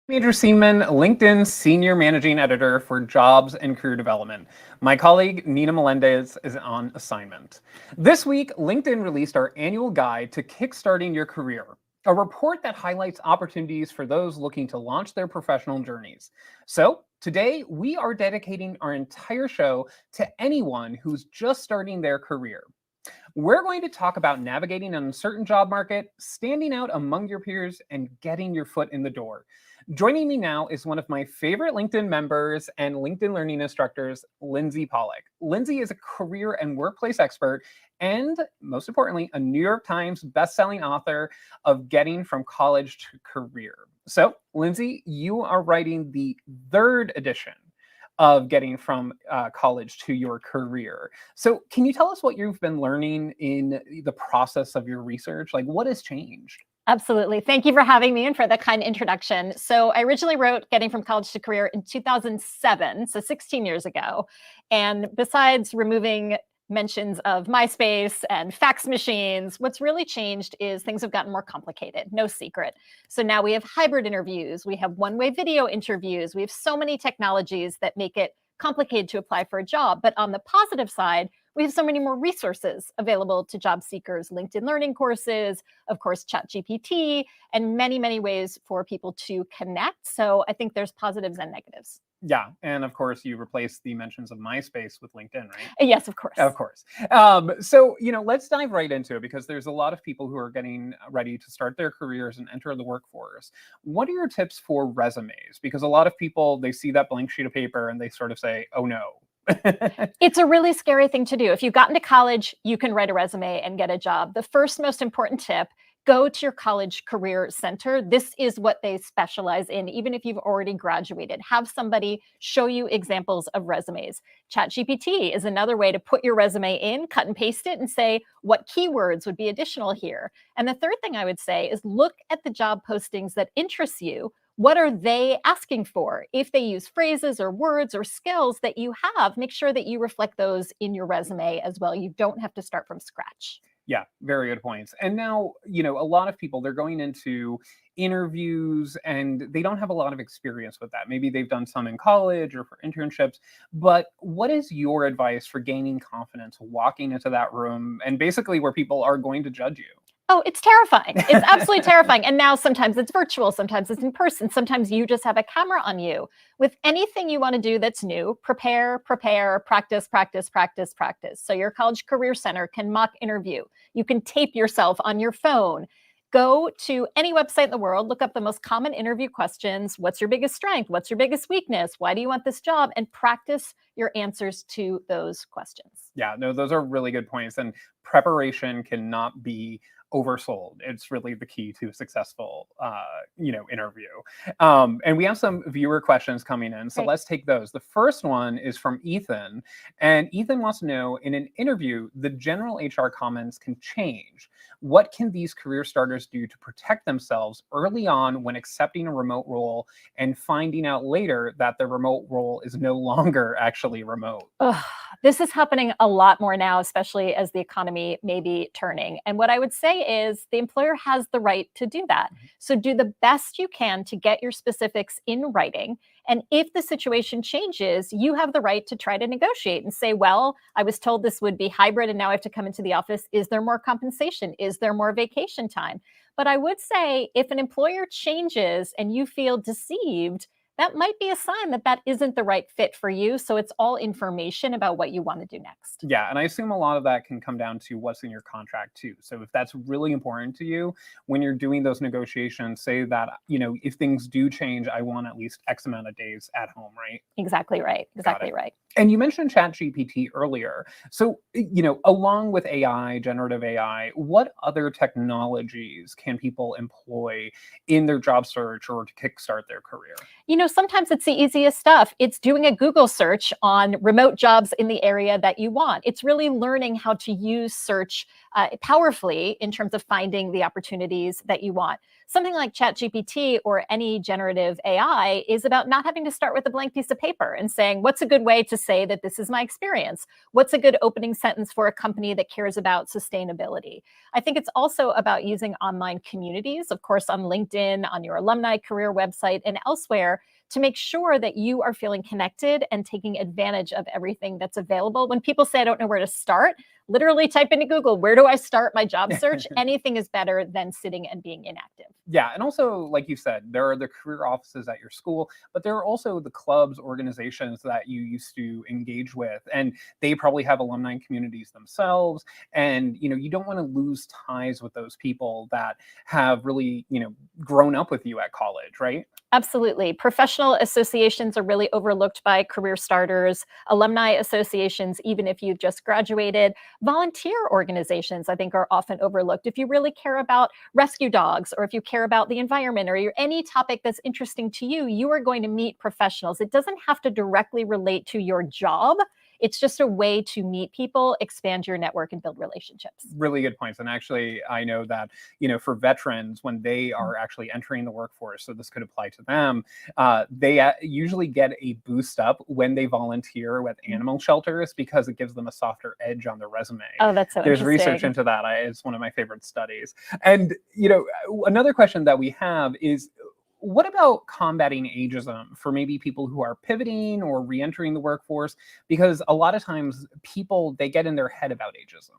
Major Seaman, LinkedIn's Senior Managing Editor for Jobs and Career Development. My colleague, Nina Melendez, is on assignment. This week, LinkedIn released our annual guide to kickstarting your career, a report that highlights opportunities for those looking to launch their professional journeys. So, today, we are dedicating our entire show to anyone who's just starting their career. We're going to talk about navigating an uncertain job market, standing out among your peers, and getting your foot in the door. Joining me now is one of my favorite LinkedIn members and LinkedIn learning instructors, Lindsey Pollak. Lindsey is a career and workplace expert and, most importantly, a New York Times bestselling author of Getting from College to Career. So, Lindsey, you are writing the third edition of Getting from College to Your Career. So can you tell us what you've been learning in the process of your research? Like, what has changed? Absolutely. Thank you for having me and for the kind introduction. So I originally wrote Getting from College to Career in 2007, so 16 years ago. And besides removing mentions of MySpace and fax machines, what's really changed is things have gotten more complicated, no secret. So now we have hybrid interviews, we have one-way video interviews, we have so many technologies that make it complicated to apply for a job. But on the positive side, we have so many more resources available to job seekers, LinkedIn learning courses, of course, ChatGPT, and many, many ways for people to connect. So I think there's positives and negatives. Yeah, and of course, you replaced the mentions of MySpace with LinkedIn, right? Yes, of course. Of course. So, let's dive right into it because there's a lot of people who are getting ready to start their careers and enter the workforce. What are your tips for resumes? Because a lot of people, they see that blank sheet of paper and they sort of say, oh no. It's a really scary thing to do. If you've gotten to college, you can write a resume and get a job. The first most important tip, go to your college career center. This is what they specialize in, even if you've already graduated. Have somebody show you examples of resumes. ChatGPT is another way to put your resume in, cut and paste it, and say what keywords would be additional here. And the third thing I would say is look at the job postings that interest you. What are they asking for? If they use phrases or words or skills that you have, make sure that you reflect those in your resume as well. You don't have to start from scratch. Yeah, very good points. And now, a lot of people, they're going into interviews and they don't have a lot of experience with that. Maybe they've done some in college or for internships. But what is your advice for gaining confidence walking into that room and basically where people are going to judge you? Oh, it's terrifying. It's absolutely terrifying. And now sometimes it's virtual, sometimes it's in person, sometimes you just have a camera on you. With anything you want to do that's new, prepare, practice, practice, practice, practice. So your college career center can mock interview. You can tape yourself on your phone. Go to any website in the world, look up the most common interview questions. What's your biggest strength? What's your biggest weakness? Why do you want this job? And practice your answers to those questions. Yeah, no, those are really good points. And preparation cannot be oversold. It's really the key to a successful, interview. And we have some viewer questions coming in, so let's take those. The first one is from Ethan, and Ethan wants to know, in an interview, the general HR comments can change. What can these career starters do to protect themselves early on when accepting a remote role and finding out later that the remote role is no longer actually remote? Ugh, this is happening a lot more now, especially as the economy may be turning. And what I would say is the employer has the right to do that. So do the best you can to get your specifics in writing. And if the situation changes, you have the right to try to negotiate and say, well, I was told this would be hybrid and now I have to come into the office. Is there more compensation? Is there more vacation time? But I would say if an employer changes and you feel deceived, that might be a sign that that isn't the right fit for you. So it's all information about what you want to do next. Yeah, and I assume a lot of that can come down to what's in your contract too. So if that's really important to you, when you're doing those negotiations, say that, if things do change, I want at least X amount of days at home, right? Exactly right. Exactly right. And you mentioned ChatGPT earlier. So, along with AI, generative AI, what other technologies can people employ in their job search or to kickstart their career? sometimes it's the easiest stuff. It's doing a Google search on remote jobs in the area that you want. It's really learning how to use search powerfully in terms of finding the opportunities that you want. Something like ChatGPT or any generative AI is about not having to start with a blank piece of paper and saying, what's a good way to say that this is my experience? What's a good opening sentence for a company that cares about sustainability? I think it's also about using online communities, of course, on LinkedIn, on your alumni career website, and elsewhere, to make sure that you are feeling connected and taking advantage of everything that's available. When people say, I don't know where to start, literally type into Google, where do I start my job search? Anything is better than sitting and being inactive. Yeah, and also, like you said, there are the career offices at your school, but there are also the clubs, organizations that you used to engage with, and they probably have alumni communities themselves. And you don't want to lose ties with those people that have really grown up with you at college, right? Absolutely. Professional associations are really overlooked by career starters. Alumni associations, even if you've just graduated. Volunteer organizations, I think, are often overlooked. If you really care about rescue dogs, or if you care about the environment, or any topic that's interesting to you, you are going to meet professionals. It doesn't have to directly relate to your job. It's just a way to meet people, expand your network, and build relationships. Really good points. And actually, I know that, for veterans, when they are actually entering the workforce, so this could apply to them, they usually get a boost up when they volunteer with animal shelters because it gives them a softer edge on their resume. Oh, that's so There's interesting. research into that. It's one of my favorite studies. And, another question that we have is, what about combating ageism for maybe people who are pivoting or re-entering the workforce? Because a lot of times people, they get in their head about ageism.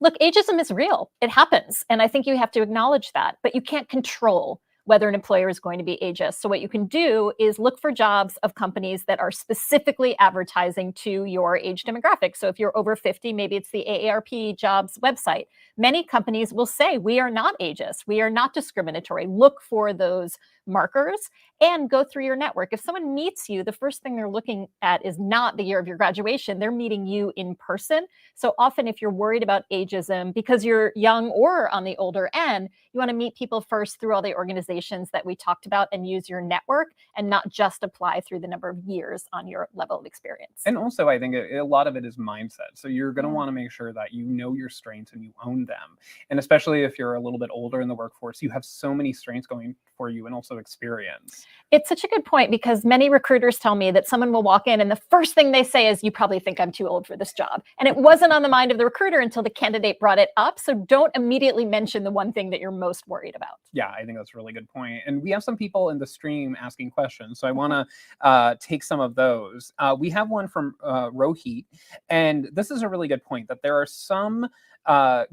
Look, ageism is real. It happens. And I think you have to acknowledge that, but you can't control whether an employer is going to be ageist. So what you can do is look for jobs of companies that are specifically advertising to your age demographic. So if you're over 50, maybe it's the AARP jobs website. Many companies will say, we are not ageist. We are not discriminatory. Look for those markers and go through your network. If someone meets you, the first thing they're looking at is not the year of your graduation. They're meeting you in person. So often if you're worried about ageism because you're young or on the older end, you want to meet people first through all the organizations that we talked about and use your network and not just apply through the number of years on your level of experience. And also, I think a lot of it is mindset. So you're going to want to make sure that you know your strengths and you own them. And especially if you're a little bit older in the workforce, you have so many strengths going for you and also experience. It's such a good point because many recruiters tell me that someone will walk in and the first thing they say is, you probably think I'm too old for this job. And it wasn't on the mind of the recruiter until the candidate brought it up. So don't immediately mention the one thing that you're most worried about. Yeah, I think that's a really good point. And we have some people in the stream asking questions. So I want to take some of those. We have one from Rohit. And this is a really good point that there are some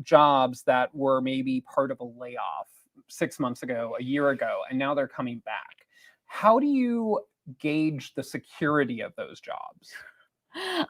jobs that were maybe part of a layoff 6 months ago, a year ago, and now they're coming back. How do you gauge the security of those jobs?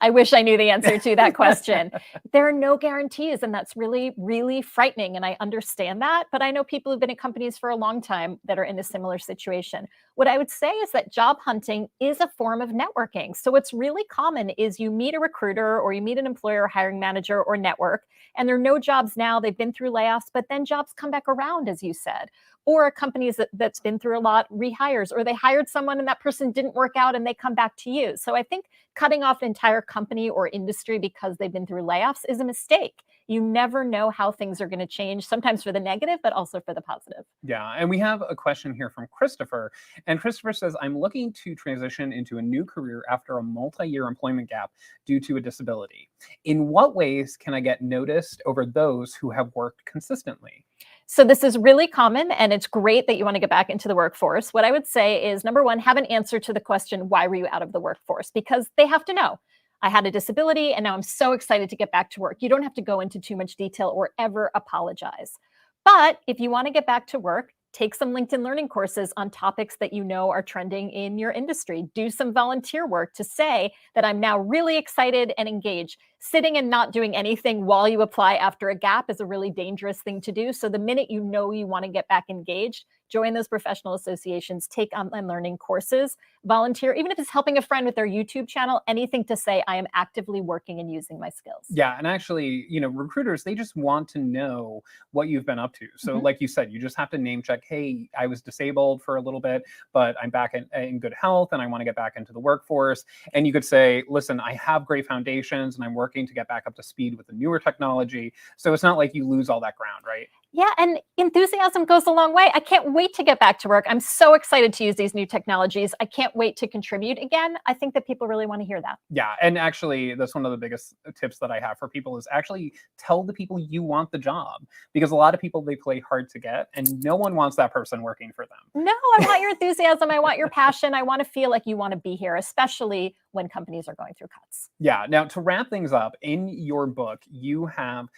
I wish I knew the answer to that question. There are no guarantees, and that's really, really frightening. And I understand that, but I know people who've been at companies for a long time that are in a similar situation. What I would say is that job hunting is a form of networking. So what's really common is you meet a recruiter or you meet an employer, hiring manager, or network, and there are no jobs now. They've been through layoffs, but then jobs come back around, as you said. Or a company that's been through a lot rehires, or they hired someone and that person didn't work out and they come back to you. So I think cutting off an entire company or industry because they've been through layoffs is a mistake. You never know how things are going to change, sometimes for the negative, but also for the positive. Yeah, and we have a question here from Christopher. And Christopher says, I'm looking to transition into a new career after a multi-year employment gap due to a disability. In what ways can I get noticed over those who have worked consistently? So this is really common, and it's great that you want to get back into the workforce. What I would say is, number one, have an answer to the question, why were you out of the workforce? Because they have to know. I had a disability, and now I'm so excited to get back to work. You don't have to go into too much detail or ever apologize. But if you want to get back to work, take some LinkedIn learning courses on topics that you know are trending in your industry. Do some volunteer work to say that I'm now really excited and engaged. Sitting and not doing anything while you apply after a gap is a really dangerous thing to do. So the minute you know you want to get back engaged, join those professional associations, take online learning courses, volunteer, even if it's helping a friend with their YouTube channel, anything to say I am actively working and using my skills. Yeah, and actually, recruiters, they just want to know what you've been up to. So like you said, you just have to name check, hey, I was disabled for a little bit, but I'm back in good health and I want to get back into the workforce. And you could say, listen, I have great foundations and I'm working to get back up to speed with the newer technology. So it's not like you lose all that ground, right? Yeah, and enthusiasm goes a long way. I can't wait to get back to work. I'm so excited to use these new technologies. I can't wait to contribute again. I think that people really want to hear that. Yeah, and actually, that's one of the biggest tips that I have for people is actually tell the people you want the job, because a lot of people, they play hard to get, and no one wants that person working for them. No, I want your enthusiasm. I want your passion. I want to feel like you want to be here, especially when companies are going through cuts. Yeah. Now, to wrap things up, in your book, you have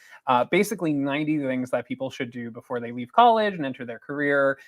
basically 90 things that people should do before they leave college and enter their career.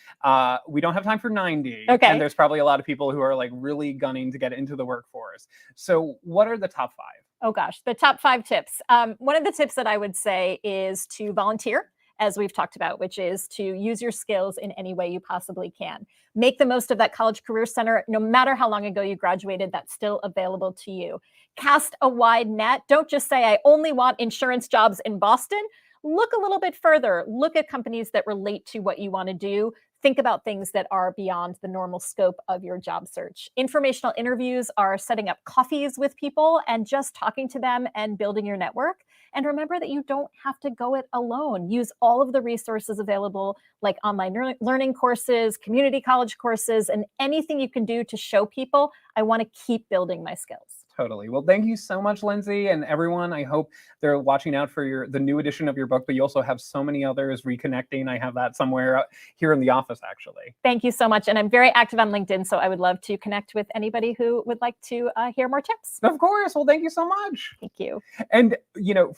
We don't have time for 90. Okay. And there's probably a lot of people who are like really gunning to get into the workforce. So what are the top 5? Oh gosh, the top 5 tips. One of the tips that I would say is to volunteer, as we've talked about, which is to use your skills in any way you possibly can. Make the most of that College Career Center. No matter how long ago you graduated, that's still available to you. Cast a wide net. Don't just say, I only want insurance jobs in Boston. Look a little bit further. Look at companies that relate to what you want to do. Think about things that are beyond the normal scope of your job search. Informational interviews are setting up coffees with people and just talking to them and building your network. And remember that you don't have to go it alone. Use all of the resources available, like online learning courses, community college courses, and anything you can do to show people, I want to keep building my skills. Totally. Well, thank you so much, Lindsey, and everyone. I hope they're watching out for the new edition of your book, but you also have so many others. Reconnecting, I have that somewhere here in the office, actually. Thank you so much. And I'm very active on LinkedIn, so I would love to connect with anybody who would like to hear more tips. Of course. Well, thank you so much. Thank you. And,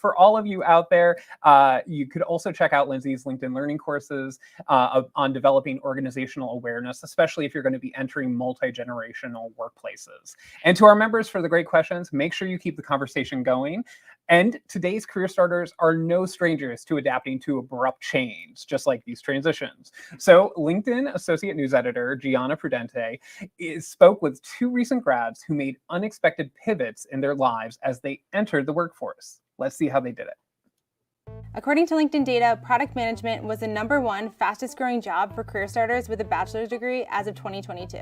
for all of you out there, you could also check out Lindsey's LinkedIn learning courses on developing organizational awareness, especially if you're going to be entering multi-generational workplaces. And to our members, for the great questions, make sure you keep the conversation going. And today's career starters are no strangers to adapting to abrupt change, just like these transitions. So LinkedIn Associate News Editor Gianna Prudente spoke with 2 recent grads who made unexpected pivots in their lives as they entered the workforce. Let's see how they did it. According to LinkedIn data, product management was the #1 fastest growing job for career starters with a bachelor's degree as of 2022.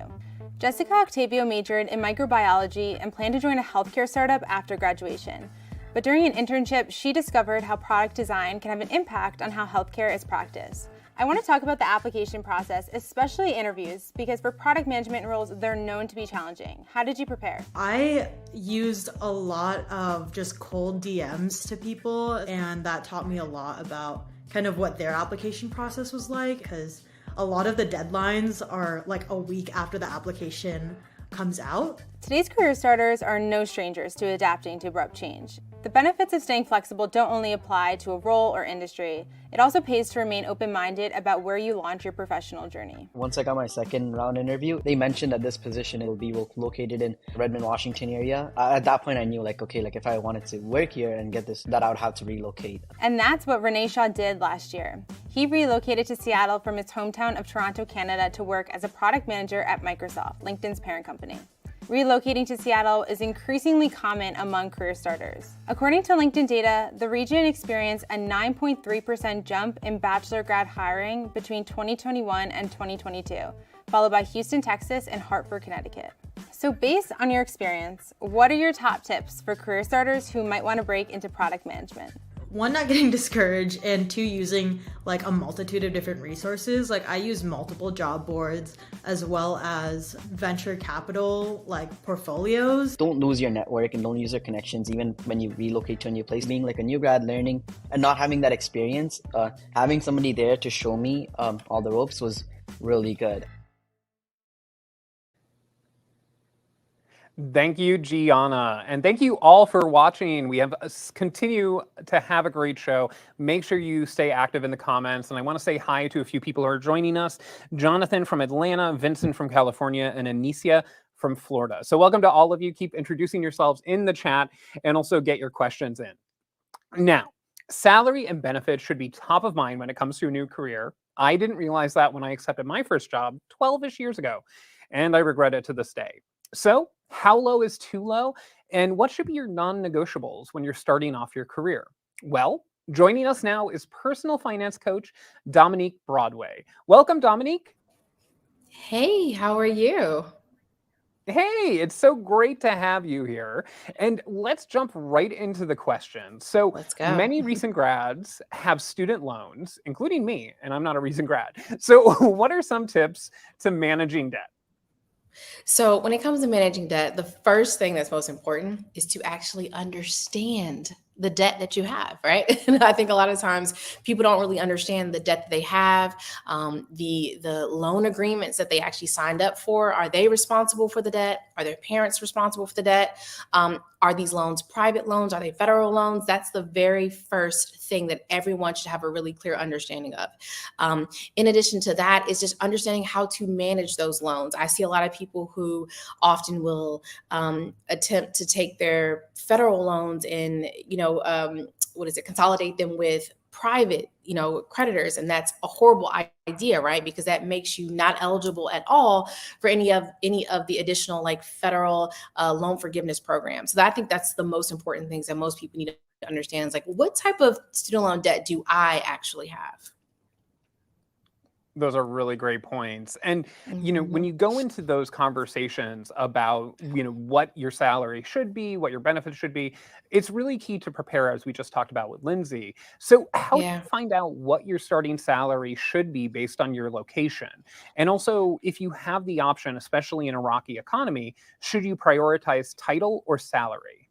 Jessica Octavio majored in microbiology and planned to join a healthcare startup after graduation. But during an internship, she discovered how product design can have an impact on how healthcare is practiced. I want to talk about the application process, especially interviews, because for product management roles, they're known to be challenging. How did you prepare? I used a lot of just cold DMs to people, and that taught me a lot about kind of what their application process was like, because a lot of the deadlines are like a week after the application comes out. Today's career starters are no strangers to adapting to abrupt change. The benefits of staying flexible don't only apply to a role or industry. It also pays to remain open-minded about where you launch your professional journey. Once I got my second round interview, they mentioned that this position will be located in Redmond, Washington area. At that point, I knew if I wanted to work here and get this, that I would have to relocate. And that's what Renee Shaw did last year. He relocated to Seattle from his hometown of Toronto, Canada to work as a product manager at Microsoft, LinkedIn's parent company. Relocating to Seattle is increasingly common among career starters. According to LinkedIn data, the region experienced a 9.3% jump in bachelor grad hiring between 2021 and 2022, followed by Houston, Texas, and Hartford, Connecticut. So based on your experience, what are your top tips for career starters who might want to break into product management? 1, not getting discouraged, and 2, using like a multitude of different resources. Like I use multiple job boards as well as venture capital portfolios. Don't lose your network and don't lose your connections even when you relocate to a new place. Being like a new grad, learning and not having that experience, having somebody there to show me all the ropes was really good. Thank you, Gianna. And thank you all for watching. We have continue to have a great show. Make sure you stay active in the comments. And I want to say hi to a few people who are joining us. Jonathan from Atlanta, Vincent from California, and Anicia from Florida. So welcome to all of you. Keep introducing yourselves in the chat and also get your questions in. Now, salary and benefits should be top of mind when it comes to a new career. I didn't realize that when I accepted my first job 12-ish years ago, and I regret it to this day. So, how low is too low? And what should be your non negotiables when you're starting off your career? Well, joining us now is personal finance coach Dominique Broadway. Welcome, Dominique. Hey, how are you? Hey, it's so great to have you here. And let's jump right into the question. So, Let's go. many recent grads have student loans, including me, and I'm not a recent grad. So, what are some tips to managing debt? So, when it comes to managing debt, the first thing that's most important is to actually understand the debt that you have, right? And I think a lot of times people don't really understand the debt that they have, the loan agreements that they actually signed up for. Are they responsible for the debt? Are their parents responsible for the debt? Are these loans private loans? Are they federal loans? That's the very first thing that everyone should have a really clear understanding of. In addition to that, is just understanding how to manage those loans. I see a lot of people who often will attempt to take their federal loans and, consolidate them with private, creditors. And that's a horrible idea, right? Because that makes you not eligible at all for any of the additional like federal loan forgiveness programs. So I think that's the most important things that most people need to understand is like, what type of student loan debt do I actually have? Those are really great points. And, when you go into those conversations about, what your salary should be, what your benefits should be, it's really key to prepare, as we just talked about with Lindsey. So how do you Yeah. find out what your starting salary should be based on your location? And also, if you have the option, especially in a rocky economy, should you prioritize title or salary?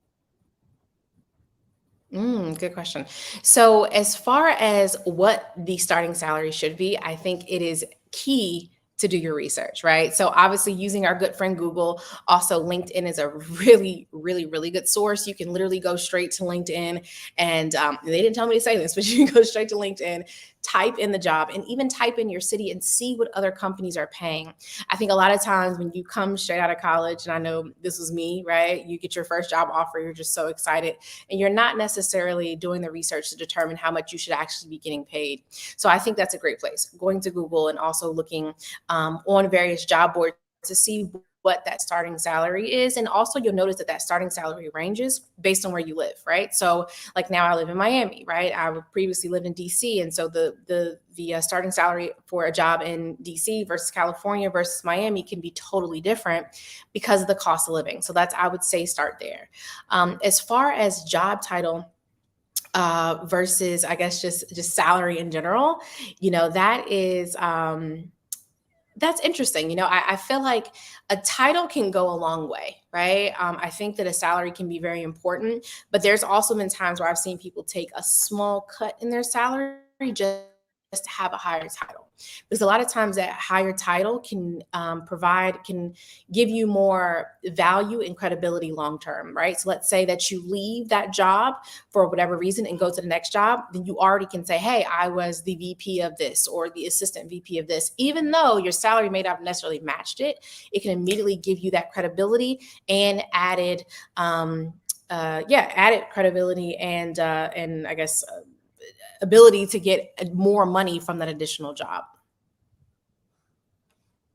Good question. So, as far as what the starting salary should be, I think it is key to do your research, right? So, obviously, using our good friend Google, also LinkedIn is a really, really, really good source. You can literally go straight to LinkedIn, and they didn't tell me to say this, but you can go straight to LinkedIn, type in the job, and even type in your city and see what other companies are paying. I think a lot of times when you come straight out of college, and I know this was me, right? You get your first job offer, you're just so excited, and you're not necessarily doing the research to determine how much you should actually be getting paid. So I think that's a great place, going to Google and also looking on various job boards to see what that starting salary is. And also you'll notice that that starting salary ranges based on where you live, right? So like now I live in Miami, right? I previously lived in DC. And so the starting salary for a job in DC versus California versus Miami can be totally different because of the cost of living. So that's, I would say, start there. As far as job title, versus I guess just salary in general, that is, that's interesting. I feel like a title can go a long way, right? I think that a salary can be very important, but there's also been times where I've seen people take a small cut in their salary just to have a higher title. Because a lot of times that higher title can can give you more value and credibility long term, right? So let's say that you leave that job for whatever reason and go to the next job, then you already can say, hey, I was the VP of this or the assistant VP of this. Even though your salary may not have necessarily matched it, it can immediately give you that credibility and added credibility and I guess ability to get more money from that additional job.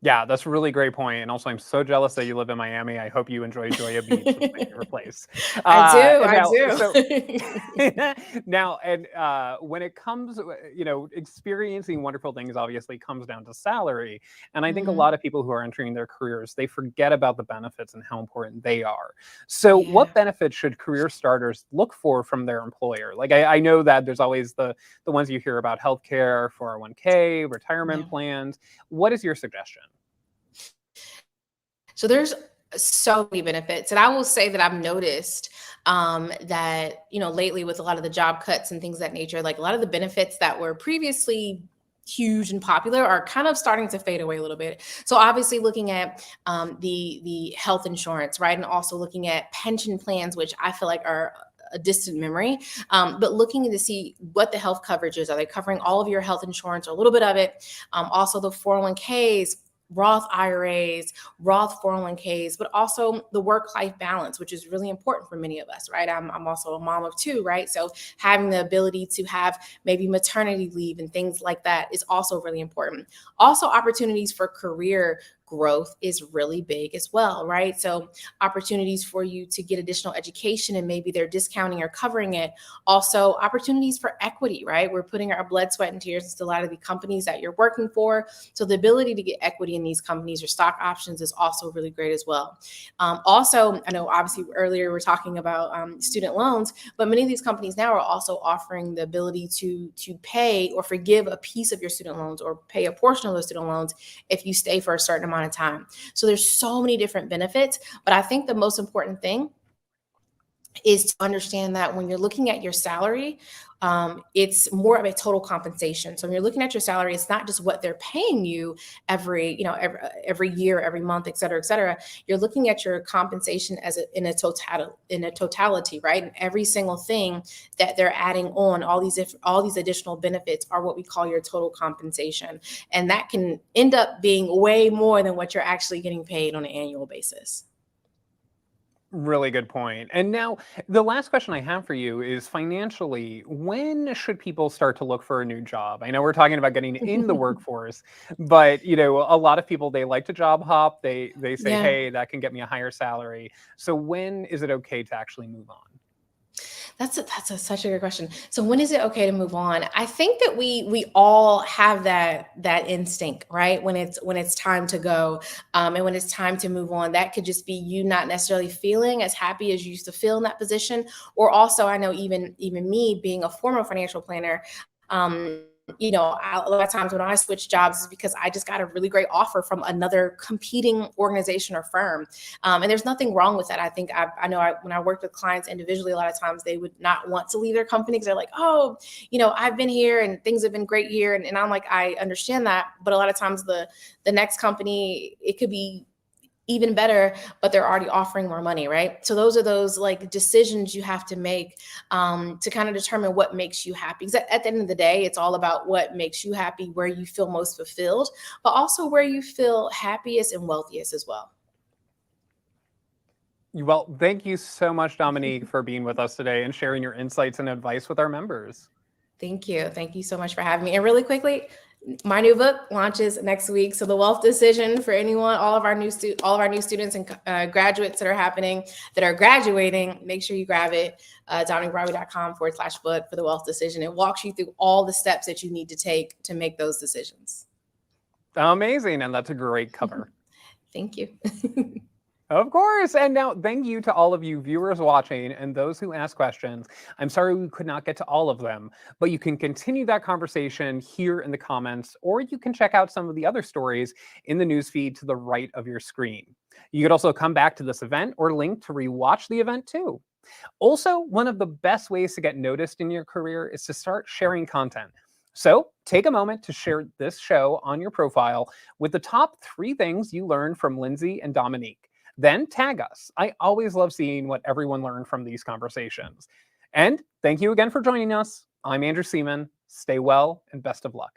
Yeah, that's a really great point. And also, I'm so jealous that you live in Miami. I hope you enjoy Joya Beach. It's my favorite place. I So, now, and when it comes, experiencing wonderful things obviously comes down to salary. And I think a lot of people who are entering their careers, they forget about the benefits and how important they are. So what benefits should career starters look for from their employer? Like, I know that there's always the ones you hear about: healthcare, 401k, retirement plans. What is your suggestion? So there's so many benefits. And I will say that I've noticed that, lately with a lot of the job cuts and things of that nature, like a lot of the benefits that were previously huge and popular are kind of starting to fade away a little bit. So obviously looking at the health insurance, right? And also looking at pension plans, which I feel like are a distant memory, but looking to see what the health coverage is. Are they covering all of your health insurance or a little bit of it? Also the 401ks, Roth IRAs, Roth 401ks, but also the work-life balance, which is really important for many of us, right? I'm also a mom of two, right? So having the ability to have maybe maternity leave and things like that is also really important. Also, opportunities for career growth is really big as well, right? So opportunities for you to get additional education and maybe they're discounting or covering it. Also opportunities for equity, right? We're putting our blood, sweat, and tears into a lot of the companies that you're working for. So the ability to get equity in these companies or stock options is also really great as well. Also, I know obviously earlier we're talking about student loans, but many of these companies now are also offering the ability to pay or forgive a piece of your student loans or pay a portion of those student loans if you stay for a certain amount of time. So there's so many different benefits, but I think the most important thing is to understand that when you're looking at your salary, it's more of a total compensation. So when you're looking at your salary, it's not just what they're paying you every year, every month, et cetera, et cetera. You're looking at your compensation as in a totality, right? And every single thing that they're adding on, all these additional benefits are what we call your total compensation. And that can end up being way more than what you're actually getting paid on an annual basis. Really good point. And now the last question I have for you is financially, when should people start to look for a new job? I know we're talking about getting in the workforce, but a lot of people, they like to job hop. They say, Yeah. hey, that can get me a higher salary. So when is it okay to actually move on? That's such a good question. So when is it okay to move on? I think that we all have that instinct, right? When it's time to go, and when it's time to move on. That could just be you not necessarily feeling as happy as you used to feel in that position, or also I know even me being a former financial planner. A lot of times when I switch jobs is because I just got a really great offer from another competing organization or firm. And there's nothing wrong with that. I think when I worked with clients individually, a lot of times they would not want to leave their company because they're like, oh, I've been here and things have been great here. And I'm like, I understand that. But a lot of times the next company, it could be even better, but they're already offering more money, right? So those are those like decisions you have to make to kind of determine what makes you happy. Because at the end of the day, it's all about what makes you happy, where you feel most fulfilled, but also where you feel happiest and wealthiest as well. Well, thank you so much, Dominique, for being with us today and sharing your insights and advice with our members. Thank you. Thank you so much for having me. And really quickly, my new book launches next week. So The Wealth Decision for anyone, all of our new students and graduates that are graduating, make sure you grab it. DominiqueBroadway.com/book for The Wealth Decision. It walks you through all the steps that you need to take to make those decisions. Amazing. And that's a great cover. Thank you. Of course. And now thank you to all of you viewers watching and those who ask questions. I'm sorry we could not get to all of them, but you can continue that conversation here in the comments, or you can check out some of the other stories in the newsfeed to the right of your screen. You could also come back to this event or link to rewatch the event too. Also, one of the best ways to get noticed in your career is to start sharing content. So take a moment to share this show on your profile with the top 3 things you learned from Lindsey and Dominique. Then tag us. I always love seeing what everyone learned from these conversations. And thank you again for joining us. I'm Andrew Seaman. Stay well and best of luck.